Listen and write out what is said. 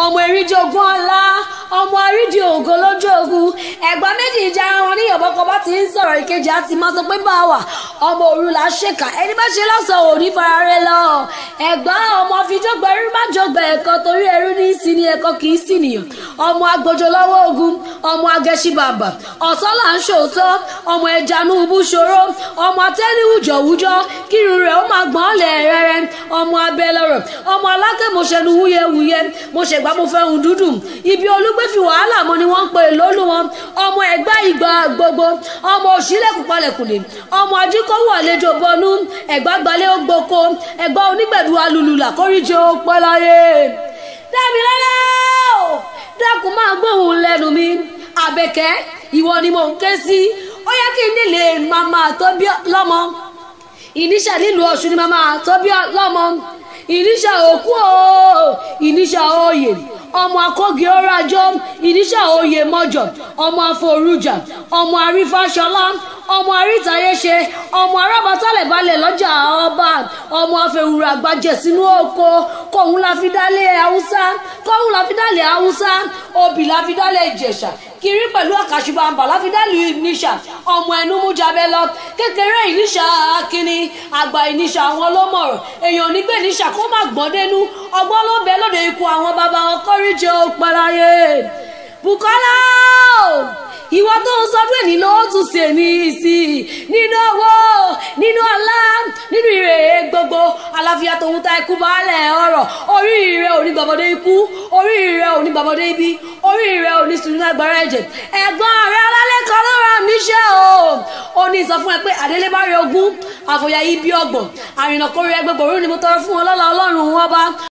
ọmọ eríjogún ọlá ọmọ àrídìí ògo lójú ogun ẹ̀gbọ́n méjì ìjà wọn ní ìyọ̀bọ̀kọ bá ti ń sọ̀rọ̀ ìkejì àti máa sọ pé bá wà ọmọ òru là á ṣèkà ẹni bá ṣe lọ́sàn-án ò ní farare lọ ẹ̀gbọ́n ọmọ fìjọgbà ẹrú má jọgbà ẹ̀kọ́ torí ẹrú ní í sí ni ẹ̀kọ́ kì í sí nìyàn ọmọ agbójọ lọ́wọ́ ogun ọmọ agẹ́sí bàbà ọ̀sán là ń ṣòótọ́ ọmọ ẹjanú ubú ṣòro ọmọ atẹ́niwùjọ̀wùjọ́ kírun rẹ̀ ó máa gbọ́n lẹ̀ rẹ́rẹ́ ọmọ abẹ́lọ́rọ̀ ọmọ alákẹ́mọṣẹ́nu wúyẹwúyẹ mo ṣègbà mo fẹ́ hun dúdú ibi olúgbé fi wàhálà mọ́ ni wọ́n ń pè lólú wọn ọmọ ẹgbẹ́ ìgbà gbogbo ọmọ òṣìlẹ̀kùn palẹ̀kùnlé ọmọ ajíkọ́wọ́ àlejò bọnú ẹ̀gbá gbalẹ̀ ògbóko ẹ̀gbá onígbẹ̀dù alùlùlà kórìjẹ òpẹ́ láyé Dámilọ́lá dákun máa gbóhùn lẹ́nu mi Àbẹ̀kẹ́ ìwọ ni mò ń ké sí ó yẹ kí n nílé màmá tó bí lọ́mọ ìníṣà nílùú Ọ̀ṣun ni màmá tó bí lọ́mọ ìníṣà òkú o ìníṣà òye ọmọ akógi ọrájọ ìníṣà òye mọjọ ọmọ àforújà ọmọ àrífàṣọlá ọmọ àrítayéṣe ọmọ arábàtàlẹ̀balẹ̀ lọ́jà ọba ọmọ afẹ́wùrà gbajẹ sínú oko kóhun la fi dálé haúsá obì la fi dálé ìjẹ̀ṣà kiri pẹ̀lú àkàṣùbàǹbà la fi dálé ìníṣà ọmọ ẹnu mú jabẹ lọ kékeré ìníṣà akínní àgbà ìníṣà àwọn ọlọ́mọ̀rọ̀ èèyàn onígbè ìníṣà kó má gbọ́n dénú ọgbọ́n ló bẹ lóde ikú àwọn bàbá wọn kọ́ríjẹ òpẹ́láyé Bùkọ́lá ìwọ tó ń sọdún èní ló tún ṣe ní ìsì nínú owó nínú ọlá nínú ire gbogbo àlàáfíà tòun ta ikú baálẹ̀ ọ̀rọ̀ oríire òní gbàbọdé ikú oríire òní gbàbọdé ibi oríire òní sùnú agbára ẹ̀jẹ̀ ẹ̀gbọ́n rẹ̀ alálẹ́kọ̀ọ́ ló rà níṣẹ́ ó ní sọ fún ẹ pé àdélébárí ogún àfòyà yìí bí ọgbọ̀n àrìnà kórè ẹgbẹgbọ̀rún ni mo tọrọ fún wọn lọ́la Ọlọ́run wọn bá